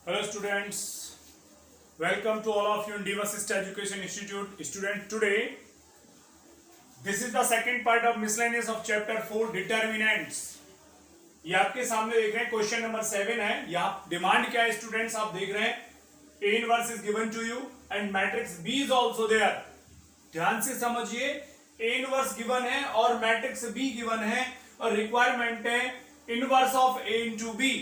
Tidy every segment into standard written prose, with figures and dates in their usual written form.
Hello students, welcome to all of you in Diva Sister Education Institute. Student, today this is the second part of miscellaneous of chapter 4 determinants. ये आपके सामने देख रहे हैं question number 7 है. यहाँ demand क्या है स्टूडेंट्स, आप देख रहे हैं A inverse is given to you and matrix B is also there. ध्यान से समझिए, A इनवर्स गिवन है और मैट्रिक्स B गिवन है और रिक्वायरमेंट है inverse of A into B.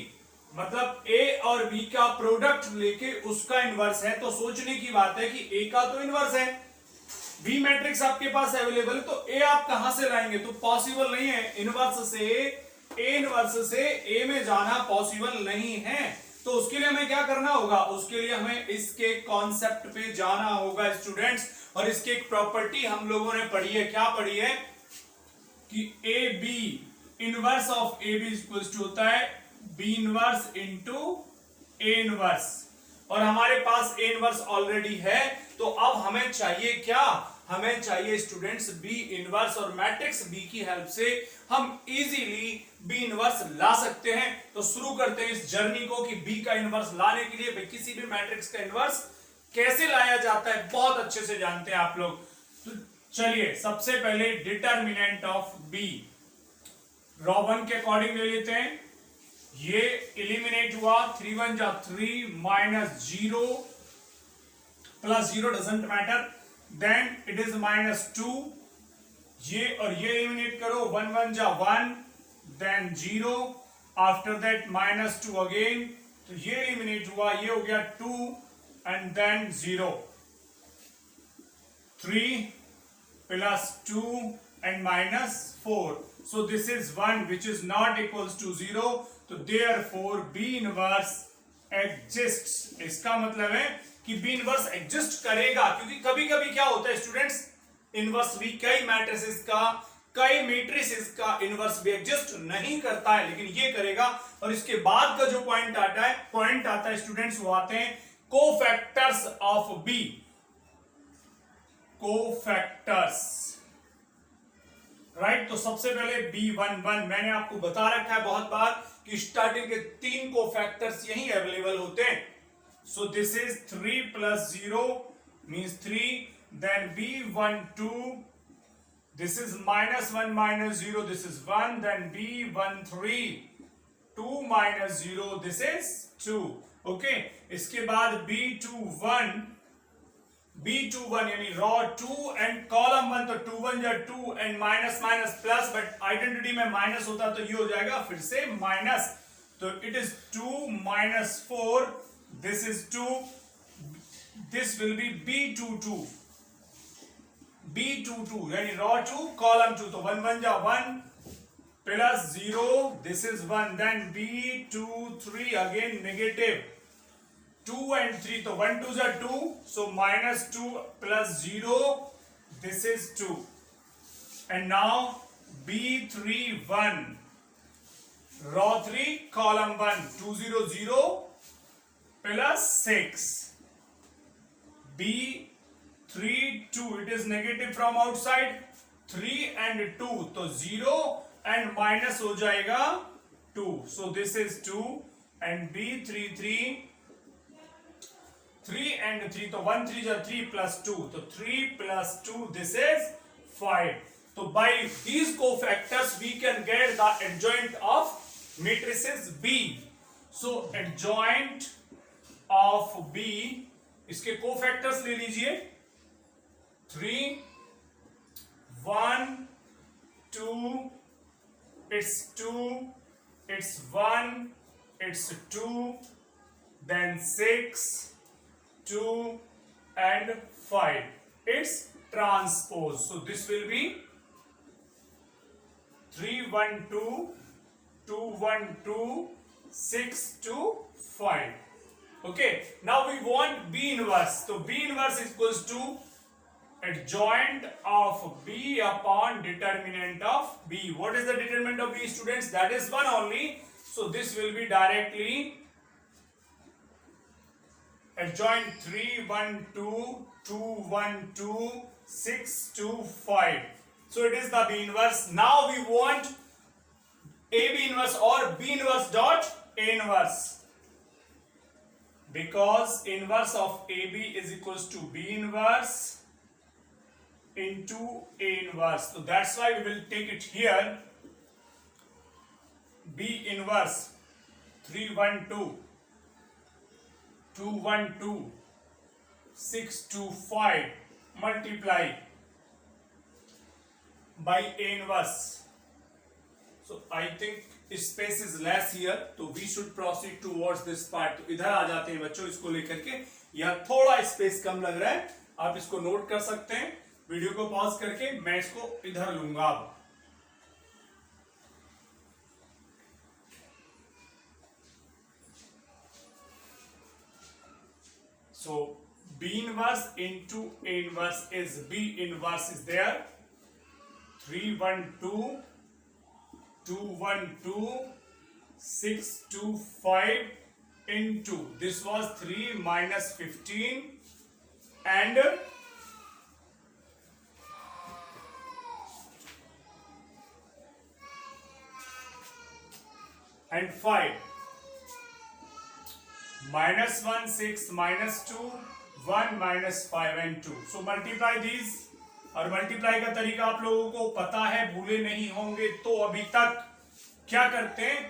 मतलब A और B का प्रोडक्ट लेके उसका इनवर्स है. तो सोचने की बात है कि A का तो इनवर्स है, B मैट्रिक्स आपके पास अवेलेबल है, तो A आप कहां से लाएंगे? तो पॉसिबल नहीं है. इनवर्स से A इनवर्स से A में जाना पॉसिबल नहीं है. तो उसके लिए हमें क्या करना होगा? उसके लिए हमें इसके कॉन्सेप्ट पे जाना होगा स्टूडेंट्स. और इसकी एक प्रॉपर्टी हम लोगों ने पढ़ी है. क्या पढ़ी है? कि A B inverse of A B equal to होता है B inverse into A inverse. और हमारे पास ए इनवर्स ऑलरेडी है. तो अब हमें चाहिए क्या? हमें चाहिए स्टूडेंट्स बी इनवर्स. और मैट्रिक्स बी की हेल्प से हम इजीली बी इनवर्स ला सकते हैं. तो शुरू करते हैं इस जर्नी को कि बी का इनवर्स लाने के लिए किसी भी मैट्रिक्स का इनवर्स कैसे लाया जाता है, बहुत अच्छे से जानते हैं आप लोग. तो चलिए सबसे पहले determinant of B raw one के अकॉर्डिंग ले लेते हैं. ये एलिमिनेट हुआ, 3 1 जा 3 minus 0 plus 0 doesn't matter, then it is minus 2. ये और ये एलिमिनेट करो, 1 1 जा 1 then 0, after that minus 2 again. तो ये एलिमिनेट हुआ, ये हो गया 2 and then 0. 3 plus 2 and minus 4. So this is 1 which is not equals to 0. So therefore B inverse exists. इसका मतलब है कि B inverse exist करेगा. क्योंकि कभी कभी क्या होता है स्टूडेंट्स, इनवर्स भी कई मैट्रिसेस का, कई मैट्रिसेस का इनवर्स भी एग्जिस्ट नहीं करता है, लेकिन ये करेगा. और इसके बाद का जो पॉइंट आता है स्टूडेंट्स, वो आते हैं cofactors of B. Cofactors, right. तो सबसे पहले B11 मैंने आपको बता रखा है बहुत बार कि स्टार्टिंग के 3 कोफैक्टर्स यही अवेलेबल होते हैं. So this is 3 plus 0 means 3, then B12 this is minus 1 minus 0 this is 1, then B13 2 minus 0 this is 2. Okay, इसके बाद B21 यानी रॉ 2 एंड कॉलम 1, तो 2 1 जा 2 and minus minus plus, but identity में minus होता तो ये हो जाएगा फिर से माइनस. तो it is 2 minus 4 this is 2, this will be B22 यानी रॉ 2 कॉलम 2. तो 1 1 जा 1 plus 0 this is 1, then B23 again negative 2 and 3, तो 1 2 जा 2, so minus 2 plus 0 this is 2. And now B31 raw 3 column 1 2 0 0 plus 6, B32 it is negative from outside, 3 and 2 तो 0 and minus हो जाएगा 2, so this is 2. and B33 3 and 3, तो 1 3 जा 3 plus 2, तो 3 plus 2 this is 5. तो by these cofactors we can get the adjoint of matrices B. So adjoint of B, इसके cofactors ले लीजिए, 3 1 2 it's 2 it's 1 it's 2 then 6 2 and 5, it's transpose. So this will be 3 1 2 2 1 2 6 2 5. Okay, now we want B inverse. So B inverse is equals to adjoint of B upon determinant of B. What is the determinant of B, students? That is 1 only. So this will be directly adjoint 3 1 2 2 1 2 6 2 5. So it is the B inverse. Now we want A B inverse or B inverse dot A inverse. because inverse of AB is equals to B inverse into A inverse. So that's why we will take it here. B inverse 312, 212, 625 multiply by A inverse. So I think space is less here, तो we should proceed towards this part. तो इधर आ जाते हैं बच्चों इसको लेकर के. यहाँ थोड़ा स्पेस कम लग रहा है, आप इसको नोट कर सकते हैं. वीडियो को पॉज करके मैं इसको इधर लूंगा अब. So B inverse into A inverse is B inverse is there. 312, 212, 625 into this was 3 minus 15 and 5 minus 1 6 minus 2 1 minus 5 and 2. So multiply these. और मल्टीप्लाई का तरीका आप लोगों को पता है, भूले नहीं होंगे तो अभी तक क्या करते हैं,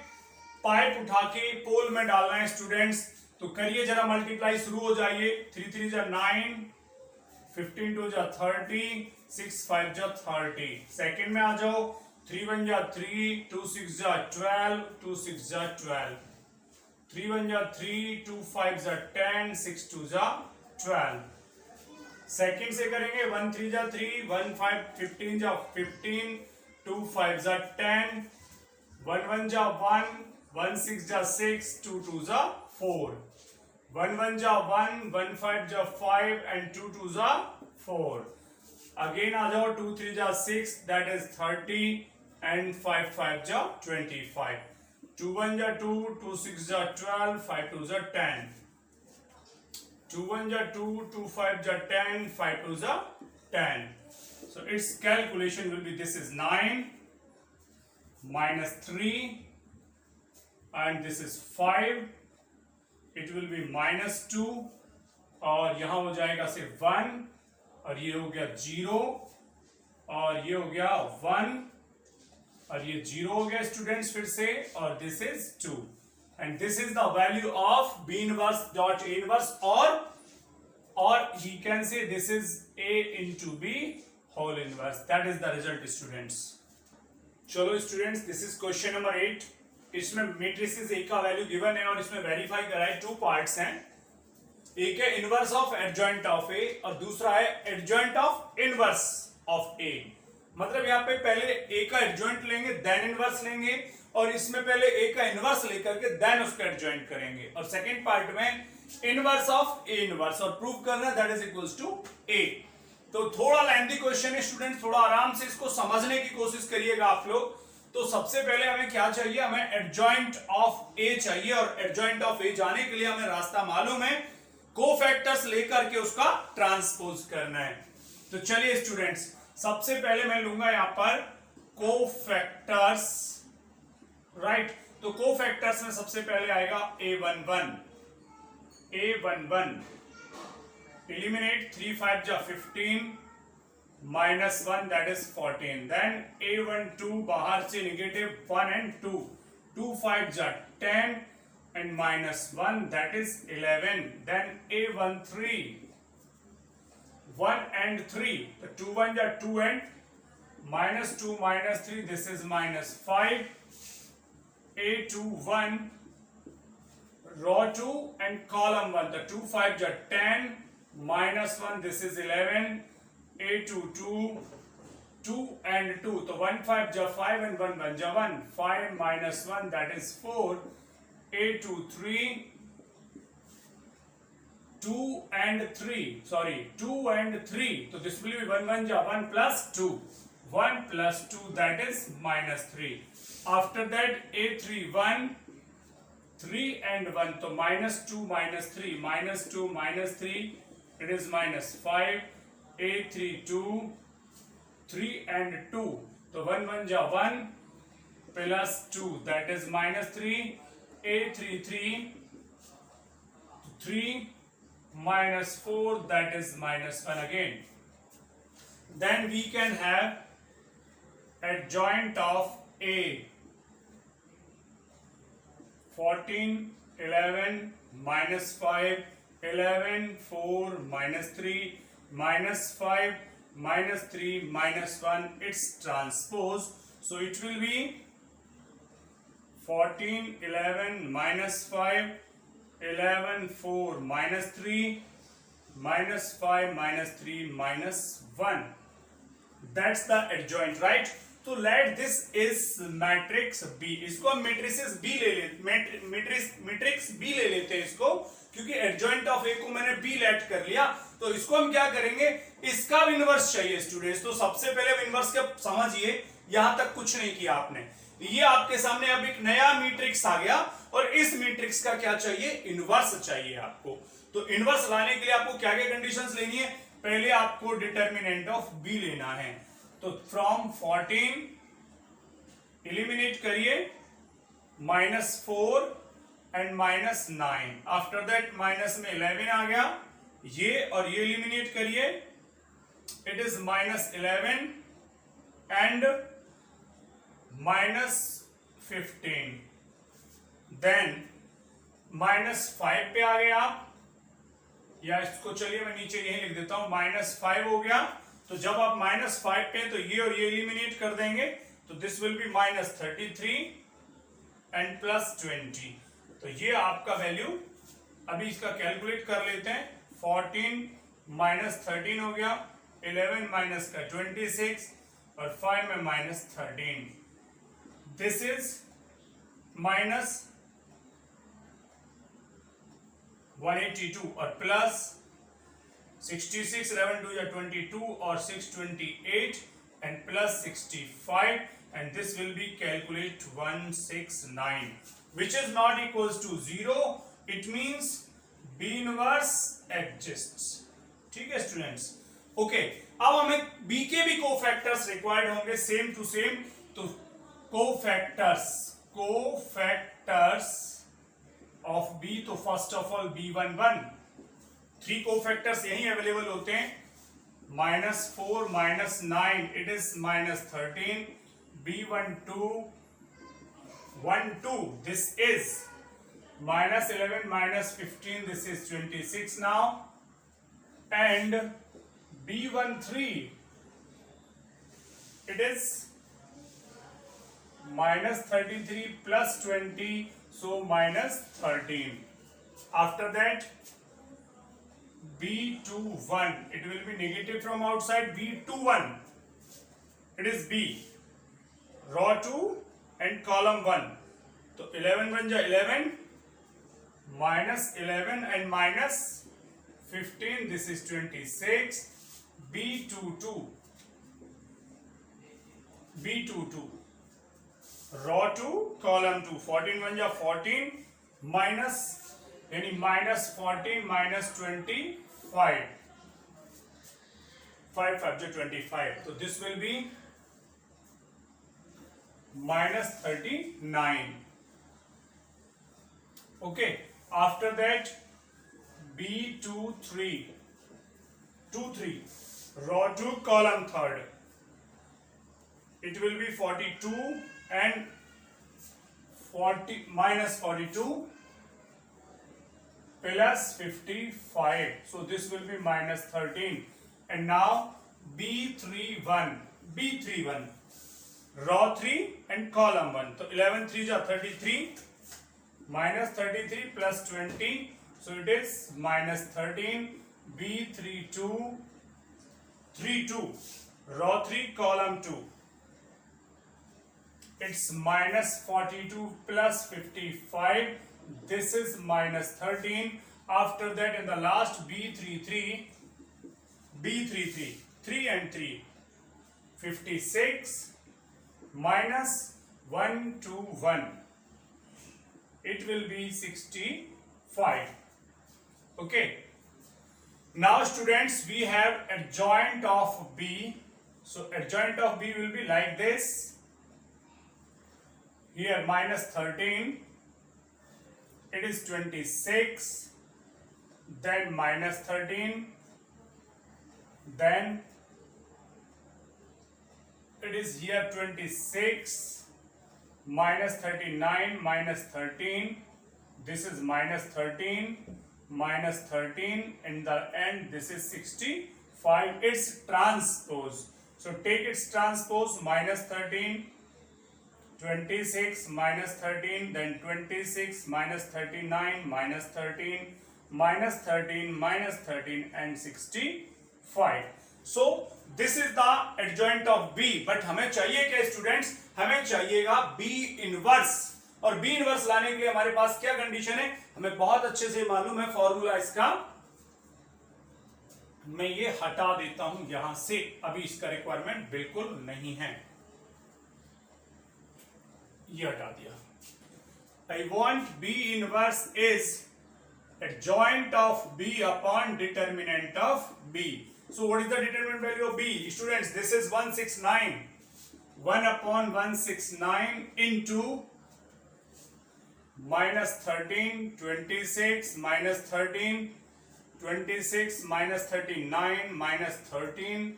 पाइप उठा के पोल में डालना है स्टूडेंट्स. तो करिए जरा मल्टीप्लाई, शुरू हो जाइए. 3 3 जा 9, 15 2 जा 30, 6 5 जा 30. सेकंड में आ जाओ. 3 1 जा 3, 2 6 जा 12, 2 6 जा 12, 3 1 जा 3, 2 5 जा 10, 6 2 जा 12. सेकंड से करेंगे. 1 3 जा 3, 1 5 15 जा 15, 2 5 जा 10, 1 1 जा 1, 1 6 जा 6, 2 2 जा 4, 1 1 जा 1, 1 5 जा 5 and 2 2 जा 4. अगेन आ जाओ. 2 3 जा 6, that is 30 and 5 5 जा 25. 2 1 जा 2, 2 6 जा 12, 5 2 जा 10. 2 1 जा 2, 2 5 जा 10, 5 2 जा 10. So its calculation will be, this is 9 minus 3 and this is 5. It will be minus 2 और यहाँ हो जाएगा सिर्फ 1 और ये हो गया 0 और ये हो गया 1 और ये 0 हो गया स्टूडेंट्स फिर से, और this is 2. And this is the value of B inverse dot A inverse, or he can say this is A into B whole inverse. That is the result students. चलो students, this is question number 8. इसमें matrices A का value given है और इसमें verify कराए. 2 parts हैं. एक है inverse of adjoint of A और दूसरा है adjoint of inverse of A. मतलब यहाँ पे पहले A का एडजॉइंट लेंगे, देन इनवर्स लेंगे, और इसमें पहले A का इनवर्स लेकर के देन उसका एडजॉइंट करेंगे, और सेकंड पार्ट में इनवर्स ऑफ A इनवर्स और प्रूव करना है, that is equals to A. तो थोड़ा लेंथी क्वेश्चन है स्टूडेंट, थोड़ा आराम से इसको समझने की कोशिश करिएगा आप लोग. तो सबसे पहले हमें क्या चाहिए, हमें एडजॉइंट ऑफ A चाहिए, और एडजॉइंट ऑफ A जाने के लिए हमें रास्ता मालूम है, कोफैक्टर्स लेकर के उसका ट्रांसपोज करना है. तो चलिए स्टूडेंट्स, सबसे पहले मैं लूंगा यहां पर कोफैक्टर्स, राइट. तो कोफैक्टर्स में सबसे पहले आएगा A11, A11 eliminate 3 5 जा 15 minus 1 that is 14. Then A12 बाहर से negative 1 and 2, 2 5 जा 10 and minus 1 that is 11. Then A13 1 and 3, the 2 1 ja 2 and minus 2 minus 3, this is minus 5. A21 row 2 and column 1, the 2 5 ja 10 minus 1, this is 11. A22 2 and 2, so 1 5 ja 5 and 1 1 ja 1, 5 minus 1 that is 4. A23 2 and 3, sorry 2 and 3, so this will be 1 1 ja 1 plus 2, 1 plus 2 that is minus 3. After that A31 3 and 1, so minus 2 minus 3, minus 2 minus 3, it is minus 5. A32 3 and 2, so 1 1 ja 1 plus 2 that is minus 3. A33 3 minus 4, that is minus 1 again. Then we can have adjoint of A, 14, 11, minus 5, 11, 4, minus 3, minus 5, minus 3, minus 1, its transpose. So it will be 14, 11, minus 5, 11, 4, minus 3, minus 5, minus 3, minus 1. That's the adjoint, right? तो let this is matrix B. इसको हम matrices B ले लेते, matrix B ले लेते हैं इसको, क्योंकि adjoint of A को मैंने B let कर लिया. तो इसको हम क्या करेंगे, इसका भी इनवर्स चाहिए स्टूडेंट्स. तो सबसे पहले इनवर्स का समझिए, यहां तक कुछ नहीं किया आपने. ये आपके सामने अब एक नया मैट्रिक्स आ गया और इस मैट्रिक्स का क्या चाहिए, इनवर्स चाहिए आपको. तो इनवर्स लाने के लिए आपको क्या क्या कंडीशंस लेनी है, पहले आपको डिटर्मिनेंट ऑफ बी लेना है. तो फ्रॉम 14 एलिमिनेट करिए -4 एंड -9. आफ्टर दैट माइनस में 11 आ गया, ये और ये एलिमिनेट करिए, इट इज -11 एंड -15. देन -5 पे आ गए आप, या इसको चलिए मैं नीचे यही लिख देता हूं, -5 हो गया. तो जब आप -5 पे तो ये और ये एलिमिनेट कर देंगे, तो दिस विल बी -33 एंड +20. तो ये आपका वैल्यू, अभी इसका कैलकुलेट कर लेते हैं. 14 -13 हो गया, 11 माइनस का 26 और 5 में -13. दिस इज -182 और प्लस 66, 11 2 या 22 और 6 28 and plus 65, and this will be calculate 169, which is not equals to 0. It means B inverse exists. ठीक है स्टूडेंट्स, ओके. अब हमें B के भी कोफैक्टर्स रिक्वायर्ड होंगे सेम टू सेम. तो कोफैक्टर्स ऑफ B, तो first of all B11, 3 cofactors यही अवेलेबल होते हैं. -4 -9, it is -13. B12 this is -11 -15, this is 26 now. And B13, it is -33 plus 20, so -13. After that B21, it will be negative from outside. B21, it is B, row 2 and column 1. तो 11 बन जाए 11, -11 and -15, this is 26. B22, row 2 column 2, 14 बन जाए 14 minus, यानी -14 -25, 5 5 25. So this will be -39. Okay. After that B23, row 2 column 3rd, it will be 42 and -42 plus 55, so this will be -13. And now B31, row 3 and column 1, so 11 3 is 33, -33 plus 20, so it is -13. B32, row 3 column 2, it's -42 plus 55, this is -13. After that, in the last B33, 3 and 3, 56 minus 121, it will be 65. Okay. Now students, we have adjoint of B. So adjoint of B will be like this. Here -13, it is 26, then minus 13, then it is here 26, minus 39, minus 13, this is minus 13, minus 13, in the end this is 65, its transpose. So take its transpose, minus 13, 26, minus 13, then 26, minus 39, minus 13, minus 13, minus 13, and 65. So this is the adjoint of B. But हमें चाहिए क्या students? हमें चाहिएगा B inverse, और B inverse लाने के लिए हमारे पास क्या कंडीशन है? हमें बहुत अच्छे से मालूम है फॉर्मूला इसका। मैं ये हटा देता हूं यहां से, अभी इसका रिक्वायरमेंट बिल्कुल नहीं है, ये हटा दिया। I want B inverse is adjoint of B upon determinant of B. So what is the determinant value of B? Students, this is 169. 1 upon 169 into minus 13, 26, minus 13, 26, minus 39, minus 13,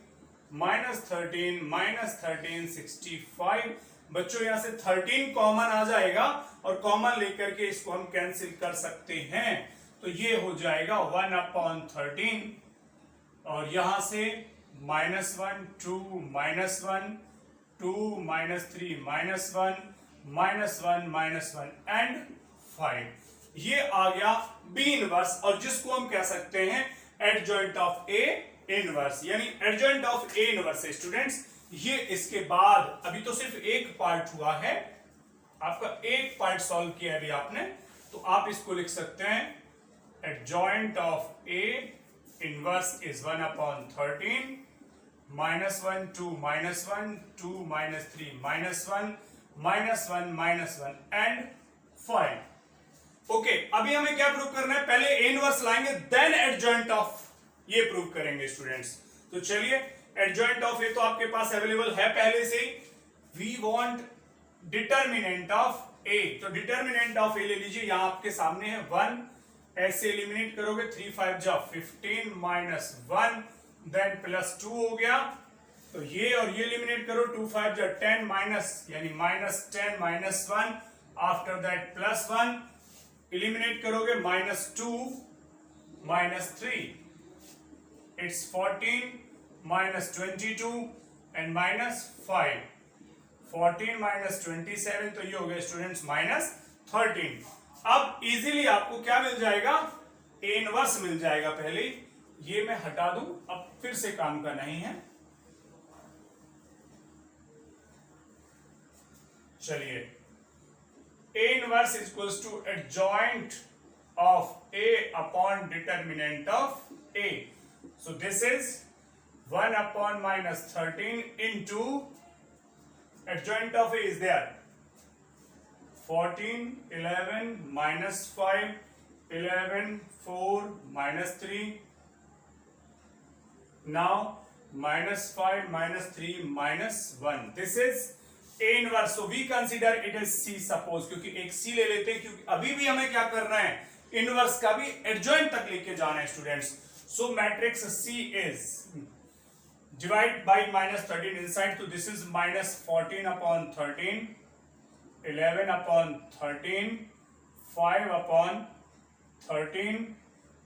minus 13, minus 13, 65. बच्चों यहां से 13 common आ जाएगा और common लेकर के इसको हम cancel कर सकते हैं, तो ये हो जाएगा 1 अपॉन 13, और यहां से -1, 2, -1, 2, -3, -1, -1, एंड 5। ये आ गया बी इनवर्स, और जिसको हम कह सकते हैं एडजॉइंट ऑफ ए इनवर्स, यानी एडजॉइंट ऑफ ए इनवर्स है स्टूडेंट्स। ये इसके बाद अभी तो सिर्फ एक पार्ट हुआ है, आपका एक पार्ट सॉल्व किया अभी आपने, तो आप इसको लिख सकते हैं adjoint of A inverse is 1 upon 13, -1, 2, -1, 2, -3, -1, -1, and 5। Okay, अभी हमें क्या प्रूव करना है? पहले ए इनवर्स लाएंगे, देन एडजॉइंट ऑफ ये प्रूव करेंगे स्टूडेंट्स। तो चलिए, एडजॉइंट ऑफ ए तो आपके पास अवेलेबल है पहले से ही। वी वांट डिटर्मिनेंट ऑफ ए, तो डिटर्मिनेंट ऑफ ए ले लीजिए, यहां आपके सामने है 1, ऐसे एलिमिनेट करोगे 3 5 जा 15 -1, देन +2 हो गया, तो ये और ये एलिमिनेट करो, 2 5 जा 10 माइनस, यानी -10 -1, आफ्टर दैट +1 एलिमिनेट करोगे -2 -3, इट्स 14 -22 एंड -5, 14 -27, तो ये हो गया स्टूडेंट्स -13। अब इजीली आपको क्या मिल जाएगा? ए इनवर्स मिल जाएगा। पहले ये मैं हटा दूं, अब फिर से काम का नहीं है। चलिए, A inverse is equals to adjoint of A upon determinant of A. So this is 1 upon -13 into adjoint of A is there 14, 11, -5, 11, 4, -3, now -5, -3, -1. This is A inverse. So we consider it as C suppose, क्योंकि एक C ले लेते हैं, क्योंकि अभी भी हमें क्या करना है? इनवर्स का भी एडजॉइंट तक लेके जाना है students. So matrix C is divide by -13 inside, so this is -14 upon 13, 11 upon 13, 5 upon 13,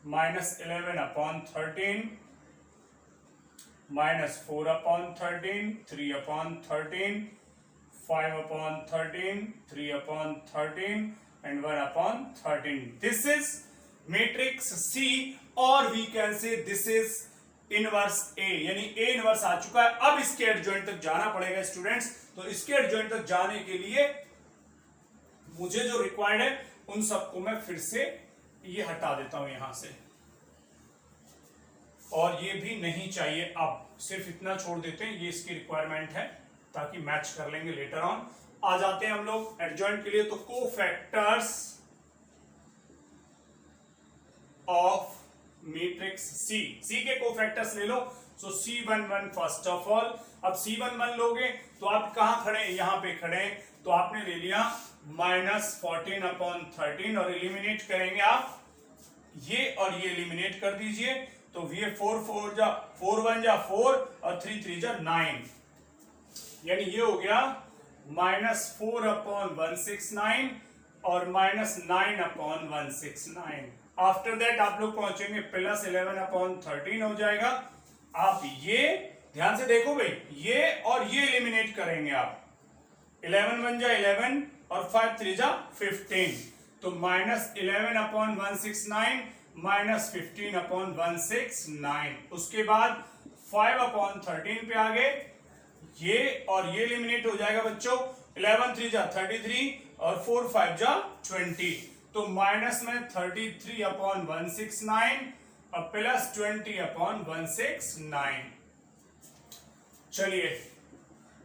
-11 upon 13, -4 upon 13, 3 upon 13, 5 upon 13, 3 upon 13, and 1 upon 13. This is matrix C, or we can say this is inverse A, यानी A inverse आ चुका है। अब इसके adjoint तक जाना पड़ेगा students. तो इसके एडजॉइंट तक जाने के लिए मुझे जो रिक्वायर्ड है उन सबको मैं फिर से ये हटा देता हूं यहां से, और ये भी नहीं चाहिए, अब सिर्फ इतना छोड़ देते हैं, ये इसकी रिक्वायरमेंट है ताकि मैच कर लेंगे लेटर ऑन। आ जाते हैं हम लोग एडजॉइंट के लिए। तो कोफैक्टर्स ऑफ मैट्रिक्स सी, सी के कोफैक्टर्स ले लो। सो C11 फर्स्ट ऑफ ऑल। अब C11 लोगे तो आप कहां खड़े हैं? यहां पे खड़े हैं, तो आपने ले लिया -14 upon 13, और एलिमिनेट करेंगे आप ये और ये एलिमिनेट कर दीजिए, तो ये 4 1 जा 4 और 3 3 जा 9, यानी ये हो गया -4/169 और -9/169। आफ्टर दैट आप लोग पहुंचेंगे +11/13 हो जाएगा। आप ये ध्यान से देखो भाई, ये और ये एलिमिनेट करेंगे आप, 11 1 जा 11 और 5 3 जा 15, तो -11/169 -15/169। उसके बाद 5/13 पे आ गए, ये और ये एलिमिनेट हो जाएगा बच्चों, 11 3 जा 33 और 4 5 जा 20, तो माइनस में 33/169 और प्लस 20/169। चलिए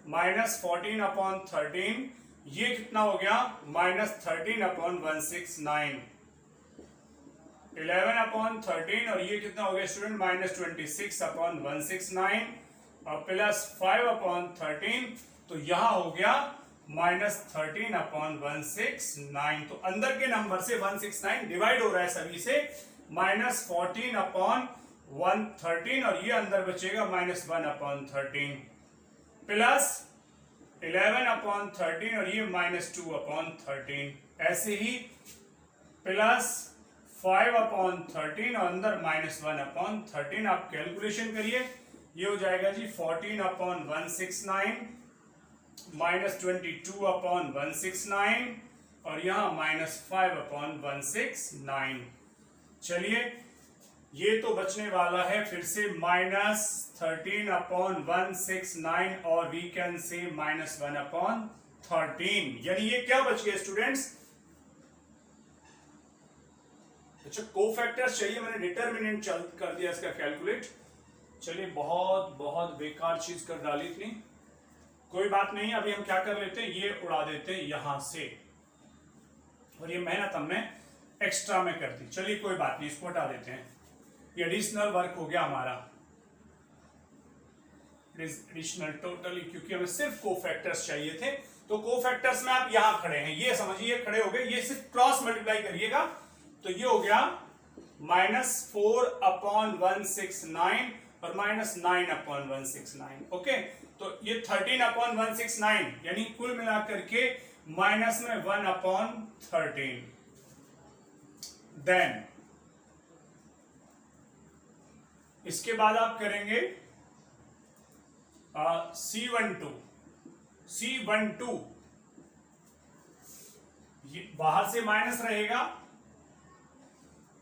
-14/13, ये कितना हो गया, -13/169, 11/13 और ये कितना हो गया स्टूडेंट, -26/169 और प्लस 5/13, तो यहां हो गया -13/169। तो अंदर के नंबर से 169 डिवाइड हो रहा है सभी से, -14/113 और ये अंदर बचेगा -1/13 प्लस 11/13 और ये -2/13, ऐसे ही प्लस 5/13 और अंदर -1/13। आप कैलकुलेशन करिए, ये हो जाएगा जी 14/169 -22/169 और यहां -5/169। चलिए ये तो बचने वाला है फिर से -13/169 और वी कैन से -1/13, यानी ये क्या बच गया स्टूडेंट्स। अच्छा कोफैक्टर्स चाहिए, मैंने डिटरमिनेंट कर दिया इसका कैलकुलेट। चलिए बहुत बहुत बेकार चीज कर डाली थी, कोई बात नहीं, अभी हम क्या कर लेते हैं, ये उड़ा देते हैं यहां से, और ये मेहनत हमने एक्स्ट्रा में कर दी। चलिए कोई बात नहीं, इसको हटा देते हैं, ये एडिशनल वर्क हो गया हमारा, एडिशनल टोटली, क्योंकि हमें सिर्फ कोफैक्टर्स चाहिए थे। तो कोफैक्टर्स में आप यहां खड़े हैं, ये समझिए खड़े हो गए, ये सिर्फ क्रॉस मल्टीप्लाई करिएगा, तो ये हो गया -4/169 और -9/169। ओके, तो ये 13/169 यानी कुल मिलाकर के माइनस में 1/13। देन इसके बाद आप करेंगे C12 ये बाहर से माइनस रहेगा,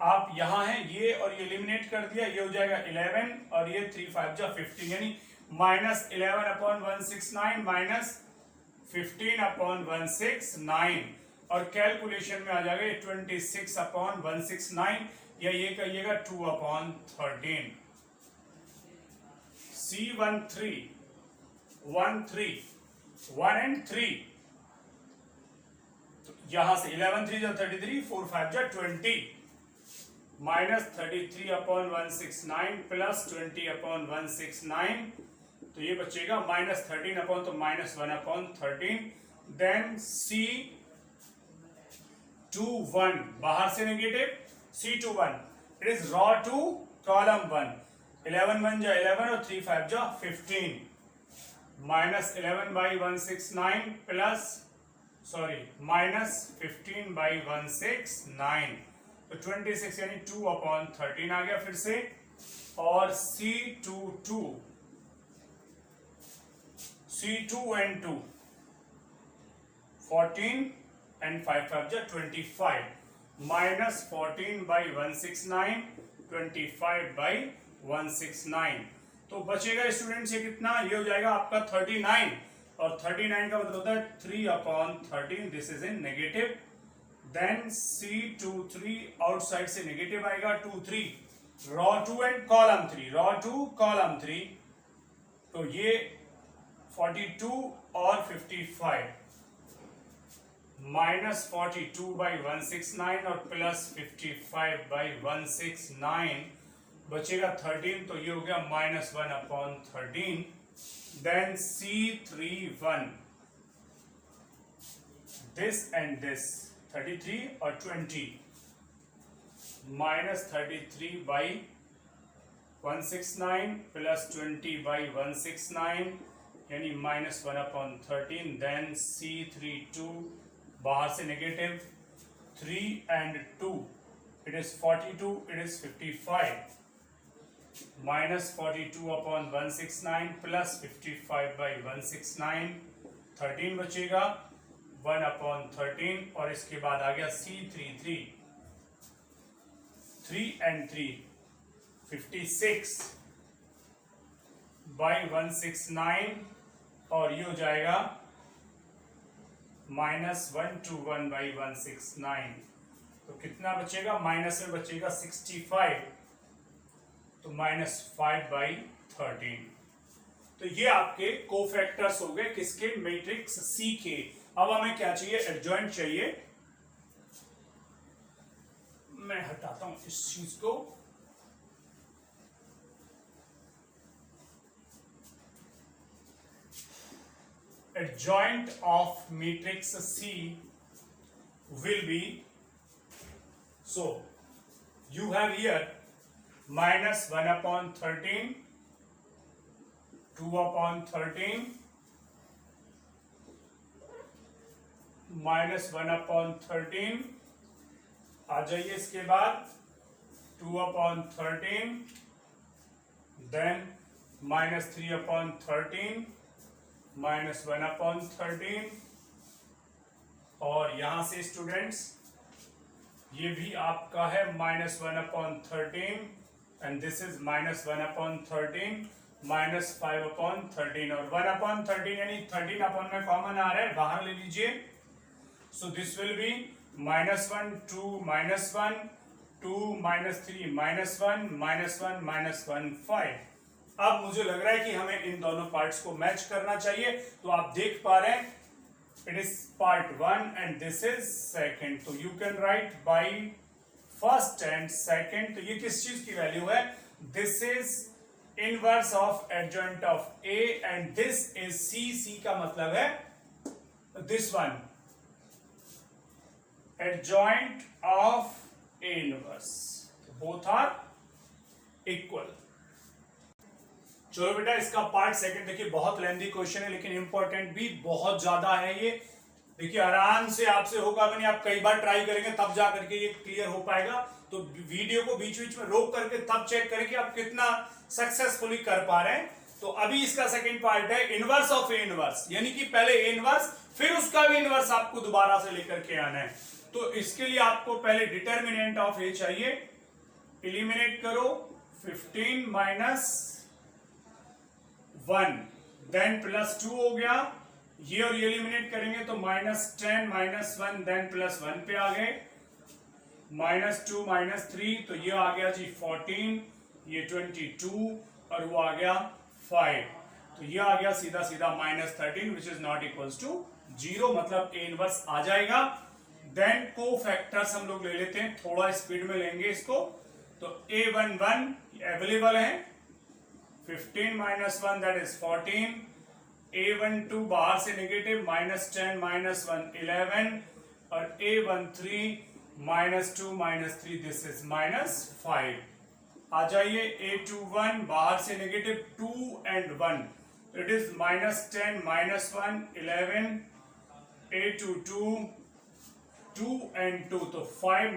आप यहां हैं, ये और ये एलिमिनेट कर दिया, ये हो जाएगा 11 और ये 3 5 जा 15, यानी -11/169 -15/169 और कैलकुलेशन में आ जाएगा 26/169, या ये कहिएगा 2/13। C13 1 and 3, तो यहां से 11 3 जा 33, 4 5 जा 20, -33/169 प्लस 20/169, तो ये बचेगा -13 तो -1/13। देन C21 बाहर से negative, C21 it is row two column 1, 11 1 जा 11 और 3 5 जा 15, -11/169 प्लस -15/169, तो 26 यानी 2/13 आ गया फिर से। और C2 and 2 14 and 5 5 जा 25, -14/169 25/169, तो बचेगा स्टूडेंट्स ये कितना, ये हो जाएगा आपका 39, और 39 का मतलब होता है 3/13, this is in negative. Then C23 outside से नेगेटिव आएगा, 2 3 row 2 and column 3, row 2 column 3, तो ये 42 और 55, -42/169 और प्लस 55/169, बचेगा 13, तो ये हो गया -1/13। Then C31 this and this 33 और 20, -33/169 प्लस 20/169 यानी -1/13. देन C32 बाहर से negative 3 and 2 it is 42, it is 55. -42/169 plus 55/169 13 बचेगा 1/13 और इसके बाद आ गया C33 3 and 3 56/169 और ये हो जाएगा -121/169. तो कितना बचेगा? माइनस में बचेगा 65, तो -5/13. तो ये आपके कोफैक्टर्स हो गए किसके? मैट्रिक्स सी के. अब हमें क्या चाहिए? एडजॉइंट चाहिए. मैं हटाता हूं इस चीज को. Adjoint of matrix C will be, so you have here -1/13, 2/13, -1/13. आ जाइए इसके बाद 2/13, देन -3/13, -1/13 और यहां से स्टूडेंट्स ये भी आपका है -1/13 एंड दिस इज -1/13 -5/13 और 1/13 यानी 13 अपन में कॉमन आ रहा है, बाहर ले लीजिए. So this will be -1 2 -1 2 -3 -1 -1 -1 5. अब मुझे लग रहा है कि हमें इन दोनों पार्ट्स को मैच करना चाहिए. तो आप देख पा रहे हैं it is part 1 and this is second. तो you can write by first and second. तो ये किस चीज की वैल्यू है? This is inverse of adjoint of A and this is C. C का मतलब है this one, adjoint of A inverse. Both are equal. चलो बेटा इसका पार्ट सेकंड देखिए. बहुत लेंथी क्वेश्चन है लेकिन इंपॉर्टेंट भी बहुत ज्यादा है ये. देखिए आराम से आपसे होगा नहीं, आप कई बार ट्राई करेंगे तब जा करके ये क्लियर हो पाएगा. तो वीडियो को बीच बीच में रोक करके तब चेक करें कि आप कितना सक्सेसफुली कर पा रहे हैं. तो अभी इसका सेकंड पार्ट है इनवर्स ऑफ ए इनवर्स, यानी कि पहले ए इनवर्स फिर उसका भी इनवर्स आपको दोबारा से लेकर के आना है. तो इसके लिए आपको पहले डिटर्मिनेंट ऑफ ए चाहिए. एलिमिनेट करो 15 -1 देन +2 हो गया. ये और ये एलिमिनेट करेंगे तो -10 -1 देन +1 पे आ गए. -2 -3 तो ये आ गया जी 14, ये 22 और वो आ गया 5. तो ये आ गया सीधा सीधा -13 which is not equals to 0, मतलब ए इनवर्स आ जाएगा. देन कोफैक्टर्स हम लोग ले लेते हैं, थोड़ा स्पीड में लेंगे इसको. तो A11 अवेलेबल है. 15 -1 दैट इज 14. A12 बाहर से नेगेटिव -10 -1 11 और A13 -2 -3 दिस इज -5. आ जाइए A21 बाहर से negative 2 and 1 it is -10 -1 11. A22 2 and 2 तो 5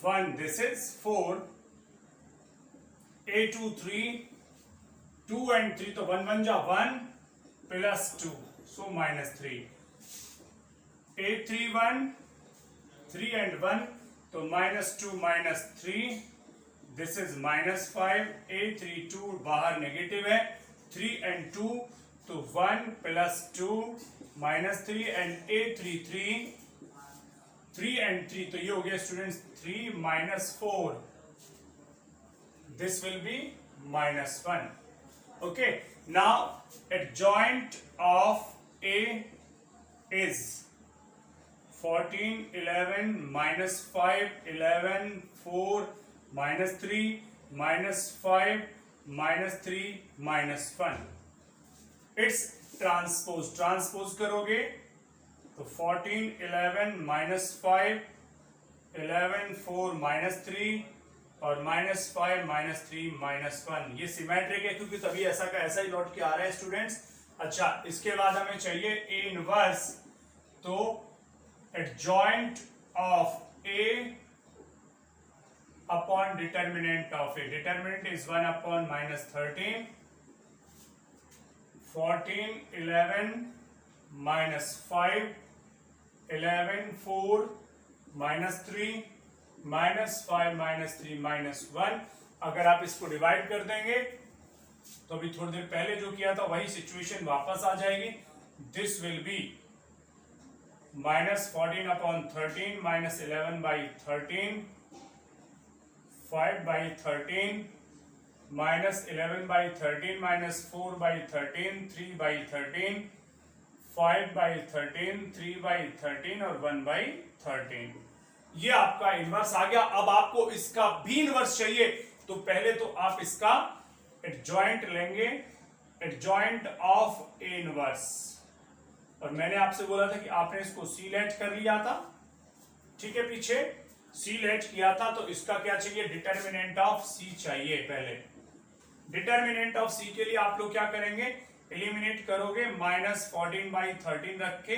-1 दिस इज 4. A23 2 and 3 तो 1 1 जा 1 +2 so -3. A31 3 and 1 तो -2 -3 दिस इज -5. A32 बाहर नेगेटिव है 3 and 2 तो 1 +2 -3 and A33 3 and 3 तो ये हो गया students 3 -4. This will be -1. Okay. Now adjoint of A is 14 11 -5 11 4 -3 -5 -3 -1. It's transpose करोगे तो 14 11 -5 11 4 -3 और -5 -3 -1। ये सिमेट्रिक है क्योंकि तभी ऐसा का ऐसा ही लौट के आ रहा है स्टूडेंट्स। अच्छा, इसके बाद हमें चाहिए ए इनवर्स। तो adjoint of A upon determinant of A, determinant is 1 upon -13, 14 11 -5, 11 4 -3 -5 -3 -1। अगर आप इसको डिवाइड कर देंगे तो अभी थोड़ी देर पहले जो किया था वही सिचुएशन वापस आ जाएगी। दिस विल बी -14 अपॉन 13 -11/13, 5/13, -11/13 -4/13, 3/13, 5/13, 3/13 और 1/13। ये आपका इनवर्स आ गया। अब आपको इसका भी इनवर्स चाहिए तो पहले तो आप इसका एडजॉइंट लेंगे, एडजॉइंट ऑफ ए इनवर्स। और मैंने आपसे बोला था कि आपने इसको सी लेट कर लिया था, ठीक है, पीछे सी लेट किया था। तो इसका क्या चाहिए, डिटर्मिनेंट ऑफ सी चाहिए। पहले डिटर्मिनेंट ऑफ सी के लिए आप लोग क्या करेंगे, एलिमिनेट करोगे, -14/13 रख के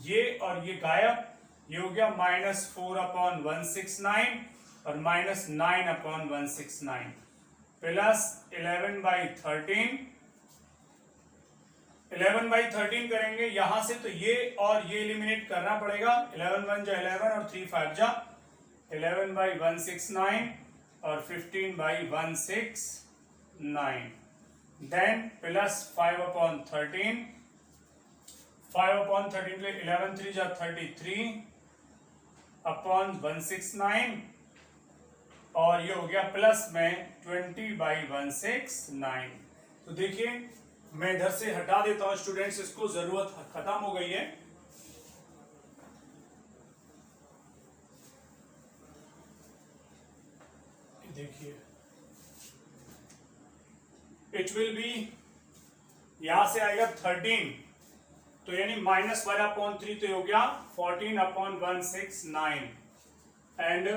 ये और ये गायब, ये हो गया -4/169 और -9/169 प्लस 11/13, 11/13 करेंगे यहां से तो ये और ये एलिमिनेट करना पड़ेगा। 11 1 जा 11 और 3 5 जा 11/169 और 15/169, देन प्लस 5/13, 5/13 के लिए 11 3 जा 33 अपॉन 169 और ये हो गया प्लस में 20/169। तो देखिए मैं इधर से हटा देता हूं स्टूडेंट्स, इसको जरूरत खत्म हो गई है। देखिए इट विल बी, यहां से आएगा 13, तो यानी -1/3 तो हो गया 14/169 and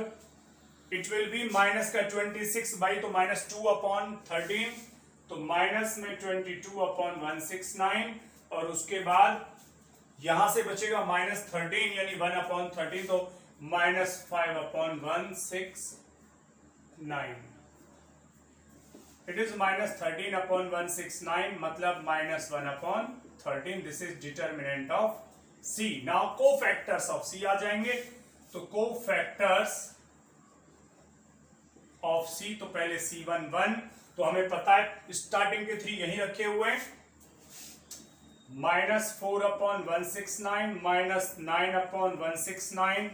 it will be minus का 26 बाई तो -2/13, तो माइनस में 22/169 और उसके बाद यहां से बचेगा -13 यानी 1/13 तो -5/169। इट इज -13/169 मतलब -1/13। This is determinant of C. Now cofactors of C आ जाएंगे। तो कोफैक्टर्स ऑफ सी, तो पहले C11 तो हमें पता है स्टार्टिंग के 3 यहीं रखे हुए हैं, -4/169 -9/169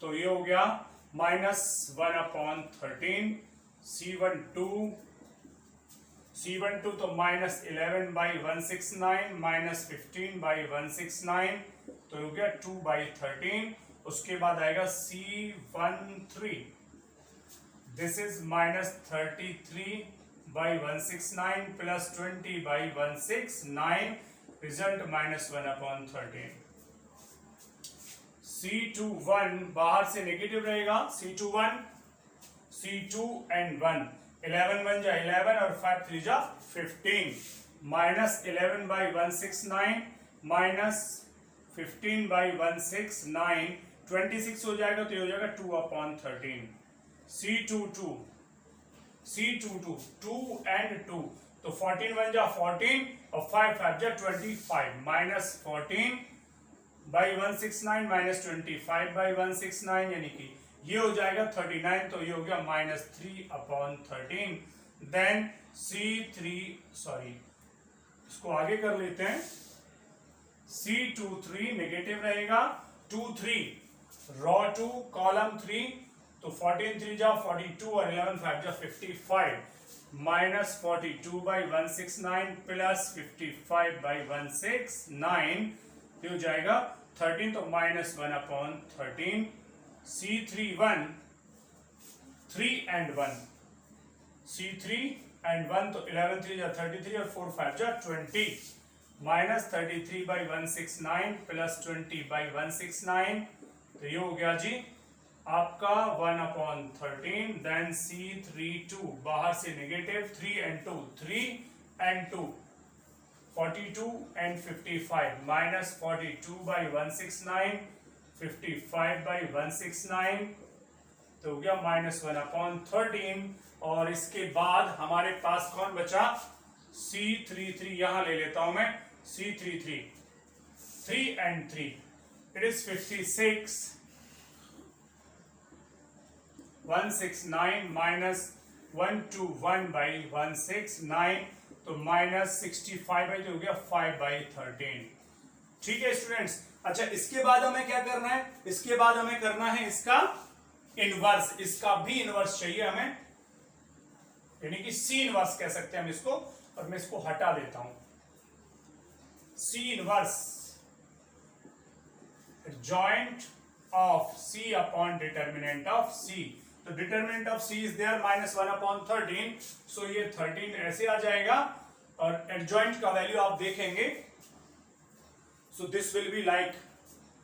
तो ये हो गया -1/13। C12 तो -11/169 -15/169 तो हो गया 2/13। उसके बाद आएगा C13, this is -33/169 plus 20/169, result -1/13। C21 बाहर से नेगेटिव रहेगा, C21 C2 and 1, 11 1 जा 11 और 5 3 जा 15, -11/169 -15/169, 26 हो जाएगा तो ये हो जाएगा 2/13। C22 2 and 2 तो 14 1 जा 14 और 5 5 जा 25, -14/169 -25/169 यानी कि ये हो जाएगा 39, तो ये हो गया -3/13। देन इसको आगे कर लेते हैं। C23 नेगेटिव रहेगा, 23 रॉ 2 कॉलम 3 तो 14 3 जा 42 और 11 5 जा 55, -42/169 प्लस 55/169 ये हो जाएगा 13, तो -1/13। C31 3 and 1, C3 and 1 तो 11 3 जा 33 और 4 5 जा 20, -33/169 प्लस 20/169 तो ये हो गया जी आपका 1/13, देन C32 बाहर से negative 3 and 2 42 and 55 minus 42 by 169 55 by 169 तो हो गया -1/13। और इसके बाद हमारे पास कौन बचा, C33 यहां ले लेता हूं मैं, C33 3 and 3 it is 56 169 minus 121 by 169 तो -65 by हो गया 5/13। ठीक है स्टूडेंट्स। अच्छा इसके बाद हमें क्या करना है, इसके बाद हमें करना है इसका इनवर्स, इसका भी इनवर्स चाहिए हमें, यानी कि सी इनवर्स कह सकते हैं हम इसको, और मैं इसको हटा देता हूं। C inverse joint of C upon determinant of C, तो determinant of C is there -1/13, so ये 13 ऐसे आ जाएगा, और एडजॉइंट का वैल्यू आप देखेंगे, so this will be like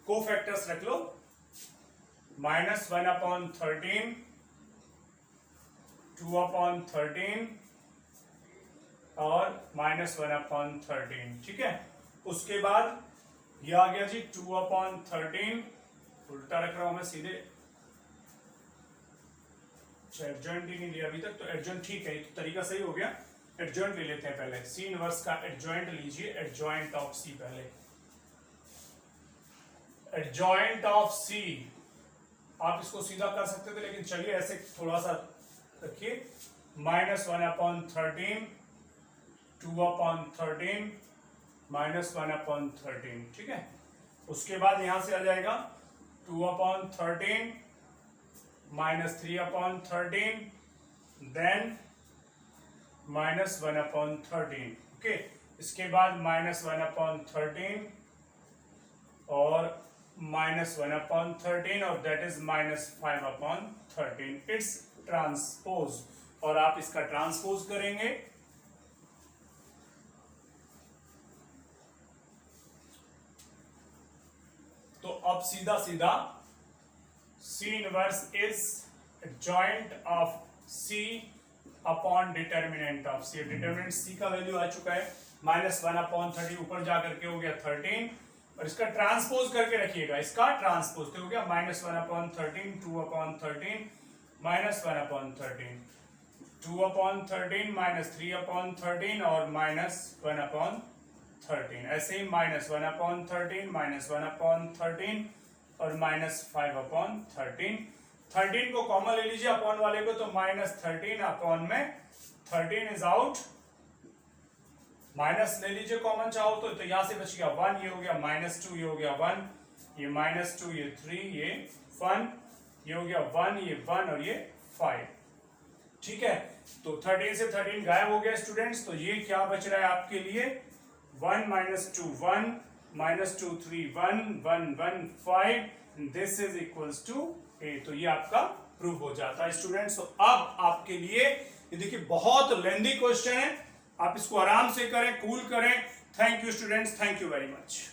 cofactors रख लो, -1/13 2/13 और -1/13। ठीक है, उसके बाद ये आ गया जी 2/13, उल्टा रख रहा हूं मैं सीधे, एडजॉइंट ही नहीं लिया अभी तक, तो एडजॉइंट ठीक है, तो तरीका सही हो गया। एडजॉइंट ले लेते हैं पहले, सी इनवर्स का एडजॉइंट लीजिए, एडजॉइंट ऑफ सी पहले, एडजॉइंट ऑफ सी आप इसको सीधा कर सकते थे, लेकिन चलिए ऐसे थोड़ा सा रखिए, -1/13 2/13 -1/13। ठीक है, उसके बाद यहां से आ जाएगा 2/13 -3/13 देन -1/13। ओके, इसके बाद -1/13 और -1/13 और दैट इज -5/13। इट्स ट्रांसपोज, और आप इसका ट्रांसपोज करेंगे तो अब सीधा सीधा C inverse is joint of C upon determinant of C। Determinant C का वैल्यू आ चुका है -1/13, ऊपर जाकर के हो गया 13, और इसका ट्रांसपोज करके रखिएगा, इसका ट्रांसपोज तो हो गया -1/13 2/13 -1/13 2/13 -3/13 और -1/13, ऐसे ही -1/13 -1/13 और -5/13। 13 को कॉमन ले लीजिए अपॉन वाले को, तो -13 अपॉन में 13 इज आउट, माइनस ले लीजिए कॉमन चाहो तो यहां से बच गया 1, ये हो गया -2, ये हो गया 1, ये -2, ये 3, ये 1, ये हो गया 1, ये 1 और ये 5। ठीक है, तो 13 से 13 गायब हो गया स्टूडेंट्स, तो ये क्या बच रहा है आपके लिए 1 -2 1 -2 3 1 1 1 5, दिस इज इक्वल्स टू 8। तो ये आपका प्रूव हो जाता है स्टूडेंट्स। तो अब आपके लिए ये देखिए बहुत लेंथी क्वेश्चन है, आप इसको आराम से करें, कूल करें। Thank you students, thank you very much.